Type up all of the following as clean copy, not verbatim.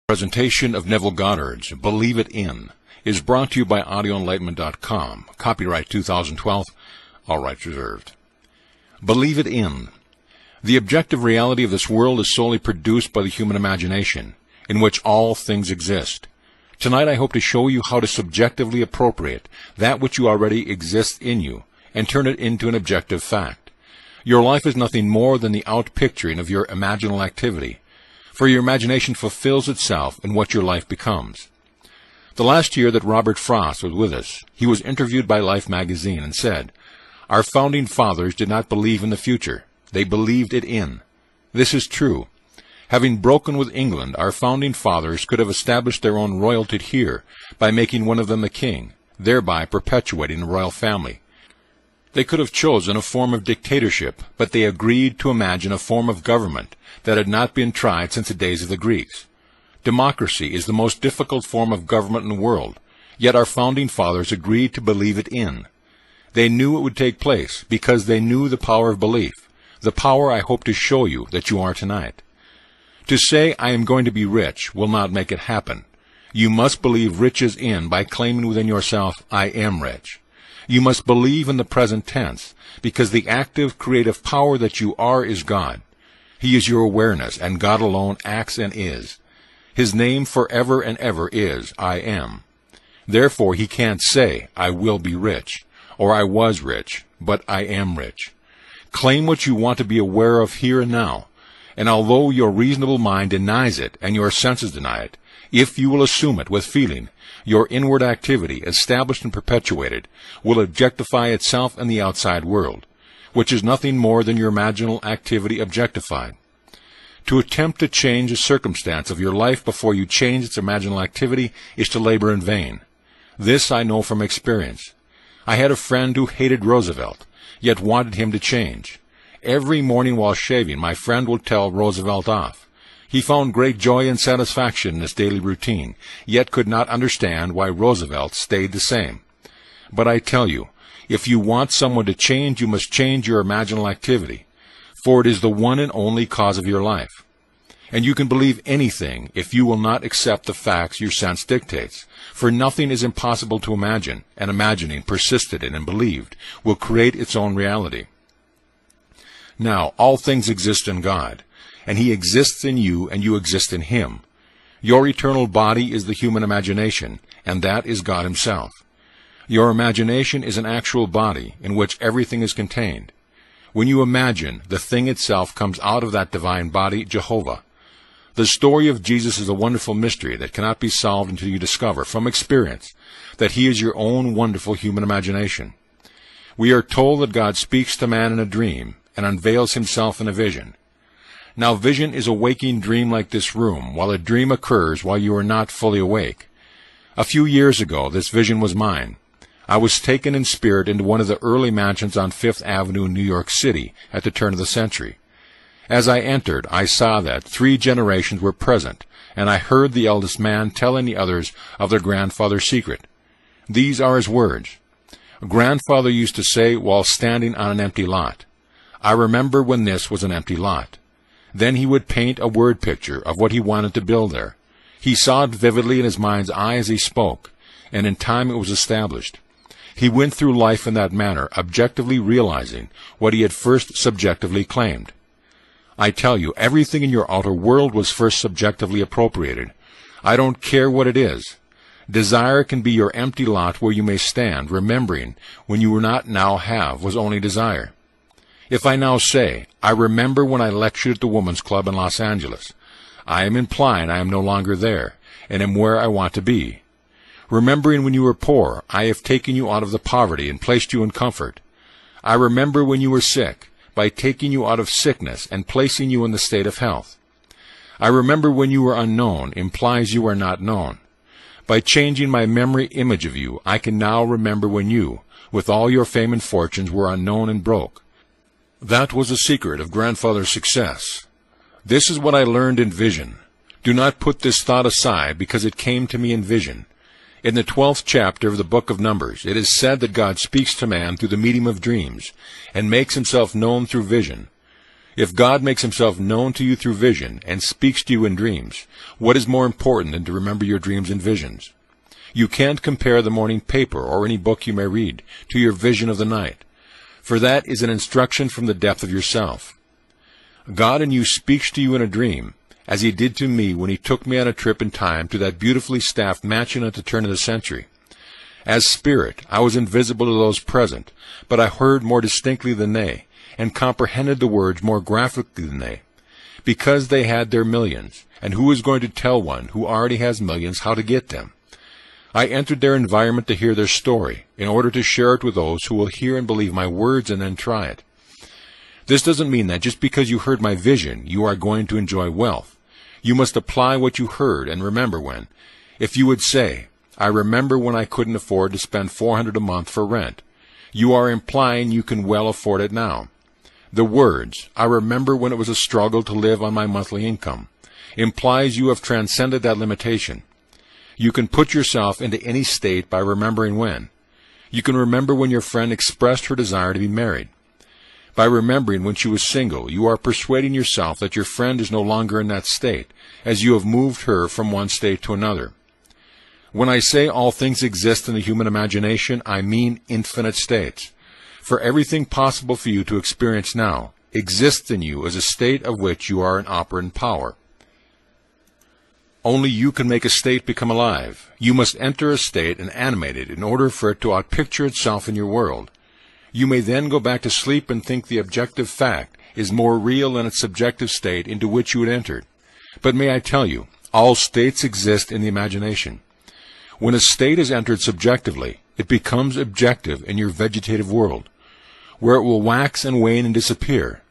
Presentation of Neville Goddard's Believe It In is brought to you by audioenlightenment.com. Copyright 2012, all rights reserved. Believe it in. The objective reality of this world is solely produced by the human imagination, in which all things exist. Tonight I hope to show you how to subjectively appropriate that which already exists in you and turn it into an objective fact. Your life is nothing more than the outpicturing of your imaginal activity, for your imagination fulfills itself in what your life becomes. The last year that Robert Frost was with us, he was interviewed by Life magazine and said, "Our founding fathers did not believe in the future. They believed it in." This is true. Having broken with England, our founding fathers could have established their own royalty here by making one of them a king, thereby perpetuating the royal family. They could have chosen a form of dictatorship, but they agreed to imagine a form of government that had not been tried since the days of the Greeks. Democracy is the most difficult form of government in the world, yet our founding fathers agreed to believe it in. They knew it would take place because they knew the power of belief, the power I hope to show you that you are tonight. To say, "I am going to be rich," will not make it happen. You must believe riches in by claiming within yourself, "I am rich." You must believe in the present tense, because the active, creative power that you are is God. He is your awareness, and God alone acts and is. His name forever and ever is, "I am." Therefore, he can't say, "I will be rich," or "I was rich," but "I am rich." Claim what you want to be aware of here and now, and although your reasonable mind denies it and your senses deny it, if you will assume it with feeling, your inward activity, established and perpetuated, will objectify itself in the outside world, which is nothing more than your imaginal activity objectified. To attempt to change the circumstance of your life before you change its imaginal activity is to labor in vain. This I know from experience. I had a friend who hated Roosevelt, yet wanted him to change. Every morning while shaving, my friend would tell Roosevelt off. He found great joy and satisfaction in his daily routine, yet could not understand why Roosevelt stayed the same. But I tell you, if you want someone to change, you must change your imaginal activity, for it is the one and only cause of your life. And you can believe anything if you will not accept the facts your sense dictates, for nothing is impossible to imagine, and imagining, persisted in and believed, will create its own reality. Now, all things exist in God, and he exists in you and you exist in him. Your eternal body is the human imagination, and that is God himself. Your imagination is an actual body in which everything is contained. When you imagine, the thing itself comes out of that divine body, Jehovah. The story of Jesus is a wonderful mystery that cannot be solved until you discover, from experience, that he is your own wonderful human imagination. We are told that God speaks to man in a dream and unveils himself in a vision. Now, vision is a waking dream like this room, while a dream occurs while you are not fully awake. A few years ago, this vision was mine. I was taken in spirit into one of the early mansions on Fifth Avenue in New York City at the turn of the century. As I entered, I saw that 3 generations were present, and I heard the eldest man telling the others of their grandfather's secret. These are his words. Grandfather used to say while standing on an empty lot, "I remember when this was an empty lot." Then he would paint a word picture of what he wanted to build there. He saw it vividly in his mind's eye as he spoke, and in time it was established. He went through life in that manner, objectively realizing what he had first subjectively claimed. I tell you, everything in your outer world was first subjectively appropriated. I don't care what it is. Desire can be your empty lot where you may stand, remembering when you were not now have was only desire. If I now say, "I remember when I lectured at the Women's Club in Los Angeles," I am implying I am no longer there, and am where I want to be. Remembering when you were poor, I have taken you out of the poverty and placed you in comfort. I remember when you were sick, by taking you out of sickness and placing you in the state of health. I remember when you were unknown implies you are not known. By changing my memory image of you, I can now remember when you, with all your fame and fortunes, were unknown and broke. That was the secret of grandfather's success. This is what I learned in vision. Do not put this thought aside, because it came to me in vision. In the 12th chapter of the book of Numbers, it is said that God speaks to man through the medium of dreams, and makes himself known through vision. If God makes himself known to you through vision and speaks to you in dreams, what is more important than to remember your dreams and visions? You can't compare the morning paper or any book you may read to your vision of the night, for that is an instruction from the depth of yourself. God in you speaks to you in a dream, as he did to me when he took me on a trip in time to that beautifully staffed mansion at the turn of the century. As spirit, I was invisible to those present, but I heard more distinctly than they, and comprehended the words more graphically than they, because they had their millions, and who is going to tell one who already has millions how to get them? I entered their environment to hear their story, in order to share it with those who will hear and believe my words and then try it. This doesn't mean that just because you heard my vision, you are going to enjoy wealth. You must apply what you heard and remember when. If you would say, I remember when I couldn't afford to spend $400 a month for rent, you are implying you can well afford it now. The words, I remember when it was a struggle to live on my monthly income, implies you have transcended that limitation. You can put yourself into any state by remembering when. You can remember when your friend expressed her desire to be married. By remembering when she was single, you are persuading yourself that your friend is no longer in that state, as you have moved her from one state to another. When I say all things exist in the human imagination, I mean infinite states. For everything possible for you to experience now exists in you as a state of which you are an operant power. Only you can make a state become alive. You must enter a state and animate it in order for it to outpicture itself in your world. You may then go back to sleep and think the objective fact is more real than its subjective state into which you had entered. But may I tell you, all states exist in the imagination. When a state is entered subjectively, it becomes objective in your vegetative world, where it will wax and wane and disappear,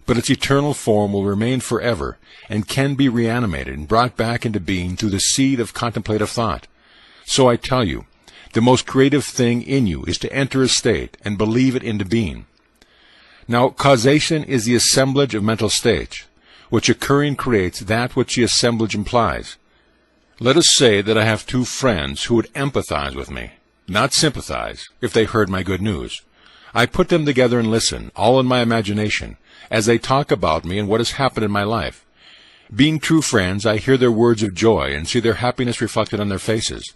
but its eternal form will remain forever and can be reanimated and brought back into being through the seed of contemplative thought. So I tell you, the most creative thing in you is to enter a state and believe it into being. Now, causation is the assemblage of mental states, which occurring creates that which the assemblage implies. Let us say that I have two friends who would empathize with me, not sympathize, if they heard my good news. I put them together and listen, all in my imagination, as they talk about me and what has happened in my life. Being true friends, I hear their words of joy and see their happiness reflected on their faces.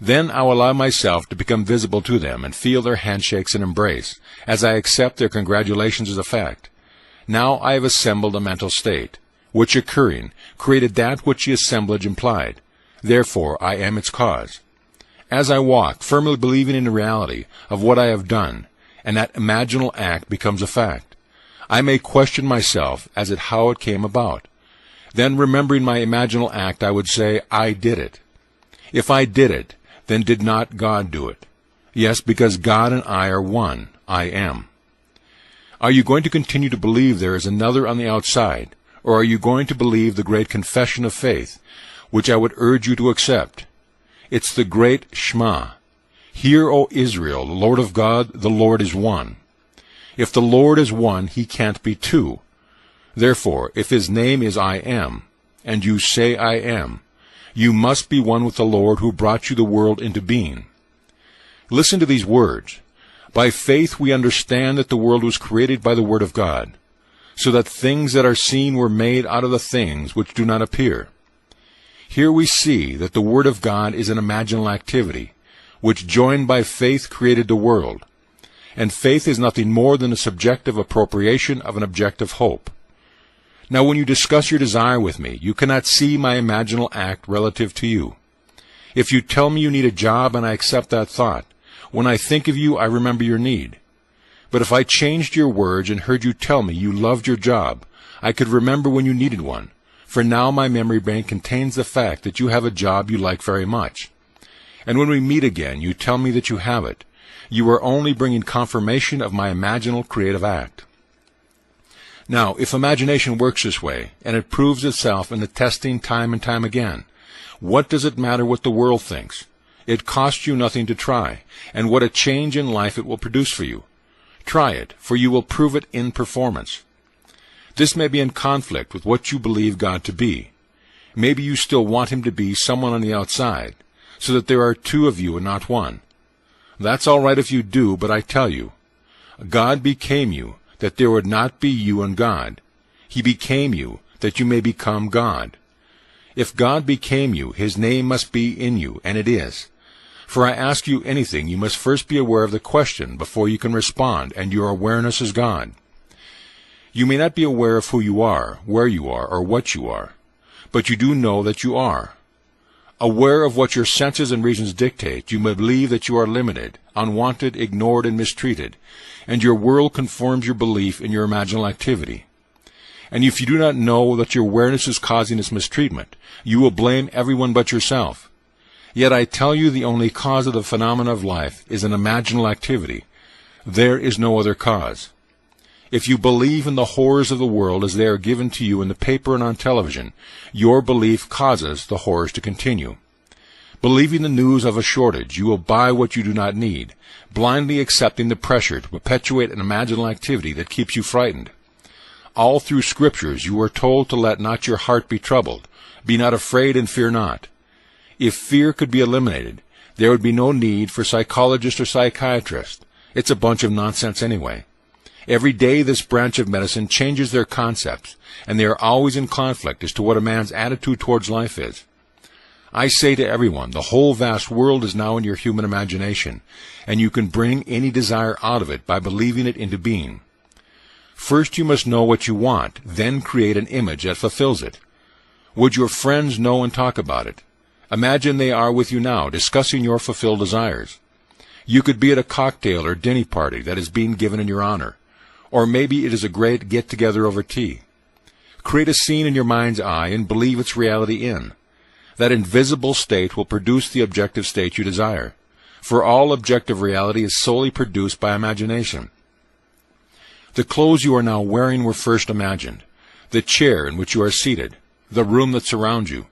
Then I will allow myself to become visible to them and feel their handshakes and embrace, as I accept their congratulations as a fact. Now I have assembled a mental state, which occurring created that which the assemblage implied. Therefore I am its cause. As I walk, firmly believing in the reality of what I have done, and that imaginal act becomes a fact, I may question myself as to how it came about. Then, remembering my imaginal act, I would say, I did it. If I did it, then did not God do it? Yes, because God and I are one. I am. Are you going to continue to believe there is another on the outside, or are you going to believe the great confession of faith, which I would urge you to accept? It's the great Shema. Hear, O Israel, the Lord of God, the Lord is one. If the Lord is one, he can't be two. Therefore, if his name is I am, and you say I am, you must be one with the Lord who brought you the world into being. Listen to these words. By faith we understand that the world was created by the Word of God, so that things that are seen were made out of the things which do not appear. Here we see that the Word of God is an imaginal activity, which joined by faith created the world. And faith is nothing more than a subjective appropriation of an objective hope. Now when you discuss your desire with me, you cannot see my imaginal act relative to you. If you tell me you need a job and I accept that thought, when I think of you I remember your need. But if I changed your words and heard you tell me you loved your job, I could remember when you needed one, for now my memory bank contains the fact that you have a job you like very much. And when we meet again, you tell me that you have it. You are only bringing confirmation of my imaginal creative act. Now, if imagination works this way, and it proves itself in the testing time and time again, what does it matter what the world thinks? It costs you nothing to try, and what a change in life it will produce for you. Try it, for you will prove it in performance. This may be in conflict with what you believe God to be. Maybe you still want him to be someone on the outside, so that there are two of you and not one. That's all right if you do, but I tell you, God became you, that there would not be you and God. He became you, that you may become God. If God became you, his name must be in you, and it is. For I ask you anything, you must first be aware of the question before you can respond, and your awareness is God. You may not be aware of who you are, where you are, or what you are, but you do know that you are. Aware of what your senses and reasons dictate, you may believe that you are limited, unwanted, ignored, and mistreated, and your world conforms your belief in your imaginal activity. And if you do not know that your awareness is causing this mistreatment, you will blame everyone but yourself. Yet I tell you the only cause of the phenomena of life is an imaginal activity. There is no other cause. If you believe in the horrors of the world as they are given to you in the paper and on television, your belief causes the horrors to continue. Believing the news of a shortage, you will buy what you do not need, blindly accepting the pressure to perpetuate an imaginal activity that keeps you frightened. All through Scriptures you are told to let not your heart be troubled, be not afraid and fear not. If fear could be eliminated, there would be no need for psychologists or psychiatrists. It's a bunch of nonsense anyway. Every day this branch of medicine changes their concepts, and they are always in conflict as to what a man's attitude towards life is. I say to everyone, the whole vast world is now in your human imagination, and you can bring any desire out of it by believing it into being. First you must know what you want, then create an image that fulfills it. Would your friends know and talk about it? Imagine they are with you now, discussing your fulfilled desires. You could be at a cocktail or dinner party that is being given in your honor. Or maybe it is a great get-together over tea. Create a scene in your mind's eye and believe its reality in. That invisible state will produce the objective state you desire. For all objective reality is solely produced by imagination. The clothes you are now wearing were first imagined. The chair in which you are seated. The room that surrounds you.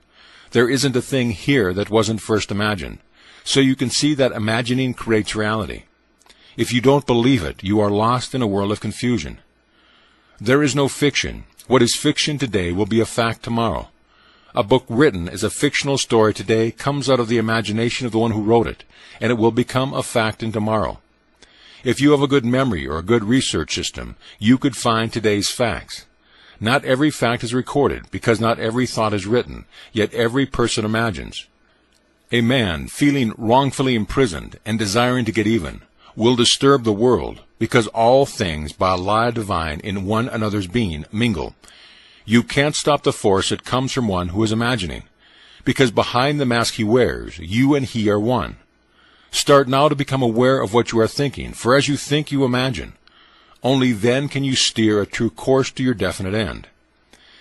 There isn't a thing here that wasn't first imagined. So you can see that imagining creates reality. If you don't believe it, you are lost in a world of confusion. There is no fiction. What is fiction today will be a fact tomorrow. A book written as a fictional story today comes out of the imagination of the one who wrote it, and it will become a fact in tomorrow. If you have a good memory or a good research system, you could find today's facts. Not every fact is recorded, because not every thought is written, yet every person imagines. A man feeling wrongfully imprisoned and desiring to get even will disturb the world, because all things by a lie divine in one another's being mingle. You can't stop the force that comes from one who is imagining, because behind the mask he wears, you and he are one. Start now to become aware of what you are thinking, for as you think you imagine. Only then can you steer a true course to your definite end.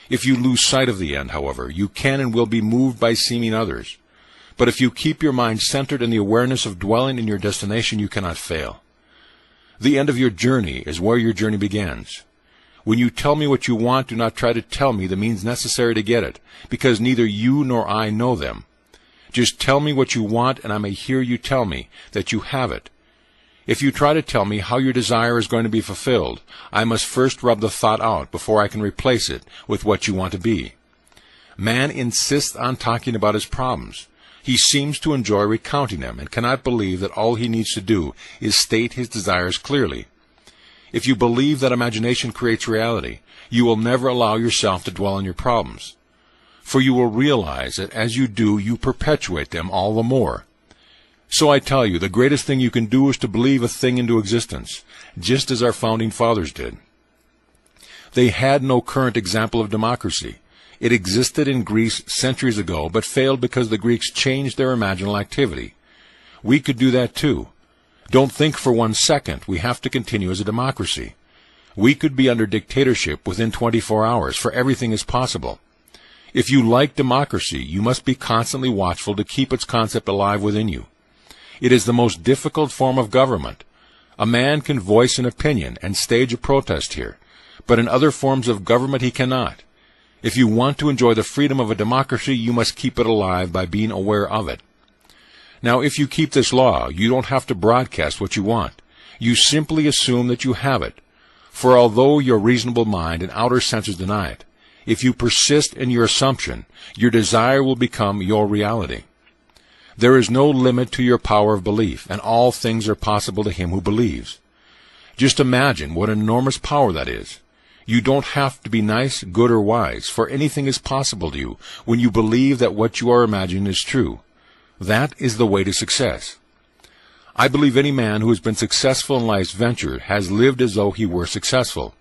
If you lose sight of the end, however, you can and will be moved by seeming others. But if you keep your mind centered in the awareness of dwelling in your destination, you cannot fail. The end of your journey is where your journey begins. When you tell me what you want, do not try to tell me the means necessary to get it, because neither you nor I know them. Just tell me what you want, and I may hear you tell me that you have it. If you try to tell me how your desire is going to be fulfilled, I must first rub the thought out before I can replace it with what you want to be. Man insists on talking about his problems. He seems to enjoy recounting them and cannot believe that all he needs to do is state his desires clearly. If you believe that imagination creates reality, you will never allow yourself to dwell on your problems. For you will realize that as you do, you perpetuate them all the more. So I tell you, the greatest thing you can do is to believe a thing into existence, just as our founding fathers did. They had no current example of democracy. It existed in Greece centuries ago, but failed because the Greeks changed their imaginal activity. We could do that too. Don't think for 1 second we have to continue as a democracy. We could be under dictatorship within 24 hours, for everything is possible. If you like democracy, you must be constantly watchful to keep its concept alive within you. It is the most difficult form of government. A man can voice an opinion and stage a protest here, but in other forms of government he cannot. If you want to enjoy the freedom of a democracy, you must keep it alive by being aware of it. Now, if you keep this law, you don't have to broadcast what you want. You simply assume that you have it. For although your reasonable mind and outer senses deny it, if you persist in your assumption, your desire will become your reality. There is no limit to your power of belief, and all things are possible to him who believes. Just imagine what an enormous power that is. You don't have to be nice, good, or wise, for anything is possible to you when you believe that what you are imagining is true. That is the way to success. I believe any man who has been successful in life's venture has lived as though he were successful.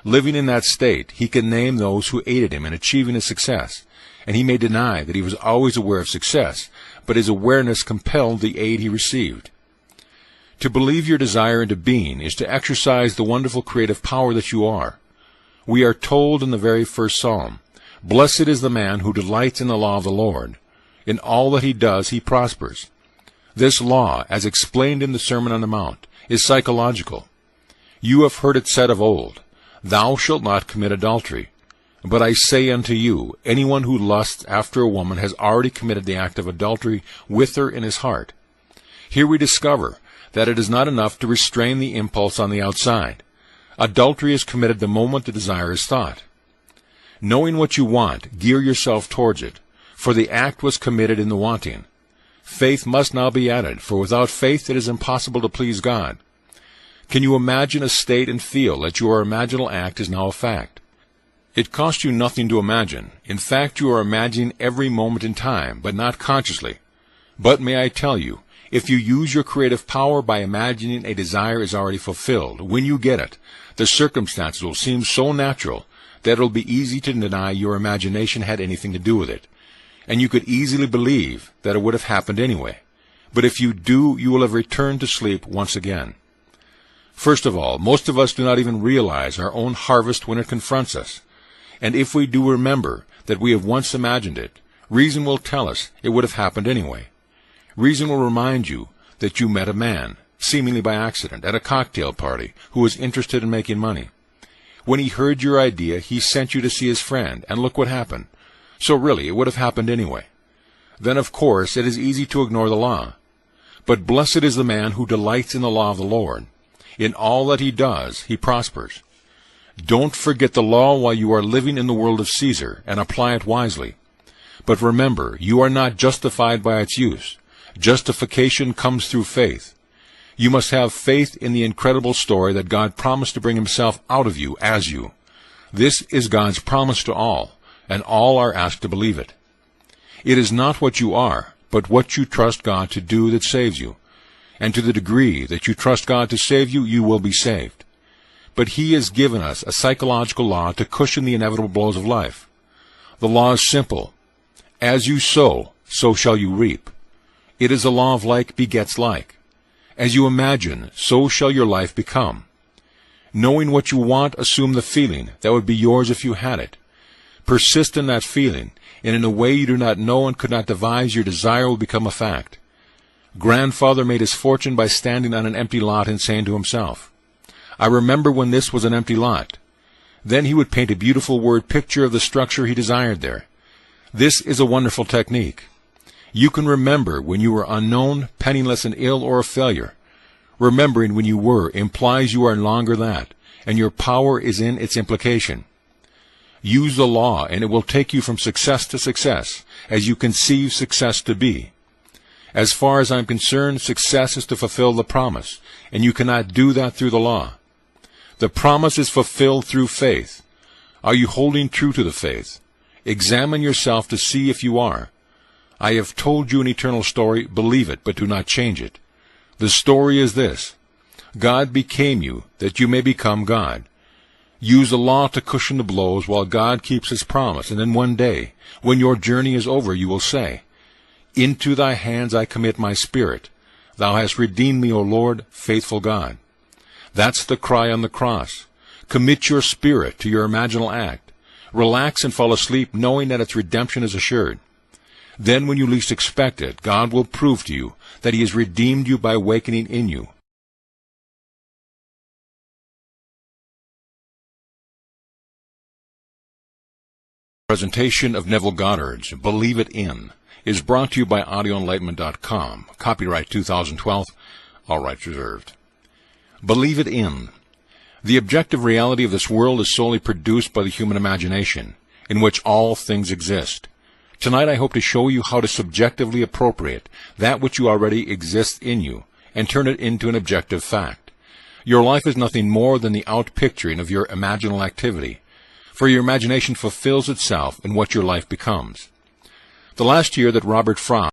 Living in that state, he can name those who aided him in achieving his success, and he may deny that he was always aware of success, but his awareness compelled the aid he received. To believe your desire into being is to exercise the wonderful creative power that you are. We are told in the very first psalm, "Blessed is the man who delights in the law of the Lord. In all that he does, he prospers." This law, as explained in the Sermon on the Mount, is psychological. You have heard it said of old, "Thou shalt not commit adultery." But I say unto you, anyone who lusts after a woman has already committed the act of adultery with her in his heart. Here we discover that it is not enough to restrain the impulse on the outside. Adultery is committed the moment the desire is thought. Knowing what you want, gear yourself towards it, for the act was committed in the wanting. Faith must now be added, for without faith it is impossible to please God. Can you imagine a state and feel that your imaginal act is now a fact? It costs you nothing to imagine. In fact, you are imagining every moment in time, but not consciously. But may I tell you, if you use your creative power by imagining a desire is already fulfilled, when you get it, the circumstances will seem so natural that it will be easy to deny your imagination had anything to do with it. And you could easily believe that it would have happened anyway. But if you do, you will have returned to sleep once again. First of all, most of us do not even realize our own harvest when it confronts us. And if we do remember that we have once imagined it, reason will tell us it would have happened anyway. Reason will remind you that you met a man, seemingly by accident, at a cocktail party, who was interested in making money. When he heard your idea, he sent you to see his friend, and look what happened. So really, it would have happened anyway. Then, of course, it is easy to ignore the law. But blessed is the man who delights in the law of the Lord. In all that he does, he prospers. Don't forget the law while you are living in the world of Caesar, and apply it wisely. But remember, you are not justified by its use. Justification comes through faith. You must have faith in the incredible story that God promised to bring himself out of you as you. This is God's promise to all, and all are asked to believe it. It is not what you are, but what you trust God to do that saves you. And to the degree that you trust God to save you, you will be saved. But he has given us a psychological law to cushion the inevitable blows of life. The law is simple. As you sow, so shall you reap. It is a law of like begets like. As you imagine, so shall your life become. Knowing what you want, assume the feeling that would be yours if you had it. Persist in that feeling, and in a way you do not know and could not devise, your desire will become a fact. Grandfather made his fortune by standing on an empty lot and saying to himself, "I remember when this was an empty lot." Then he would paint a beautiful word picture of the structure he desired there. This is a wonderful technique. You can remember when you were unknown, penniless, and ill, or a failure. Remembering when you were implies you are no longer that, and your power is in its implication. Use the law, and it will take you from success to success, as you conceive success to be. As far as I am concerned, success is to fulfill the promise, and you cannot do that through the law. The promise is fulfilled through faith. Are you holding true to the faith? Examine yourself to see if you are. I have told you an eternal story, believe it, but do not change it. The story is this: God became you, that you may become God. Use the law to cushion the blows while God keeps his promise, and then one day, when your journey is over, you will say, "Into thy hands I commit my spirit. Thou hast redeemed me, O Lord, faithful God." That's the cry on the cross. Commit your spirit to your imaginal act. Relax and fall asleep knowing that its redemption is assured. Then when you least expect it, God will prove to you that he has redeemed you by awakening in you. Presentation of Neville Goddard's Believe It In is brought to you by audioenlightenment.com. Copyright 2012. All rights reserved. Believe it in. The objective reality of this world is solely produced by the human imagination, in which all things exist. Tonight I hope to show you how to subjectively appropriate that which you already exists in you and turn it into an objective fact. Your life is nothing more than the outpicturing of your imaginal activity, for your imagination fulfills itself in what your life becomes. The last year that Robert Frost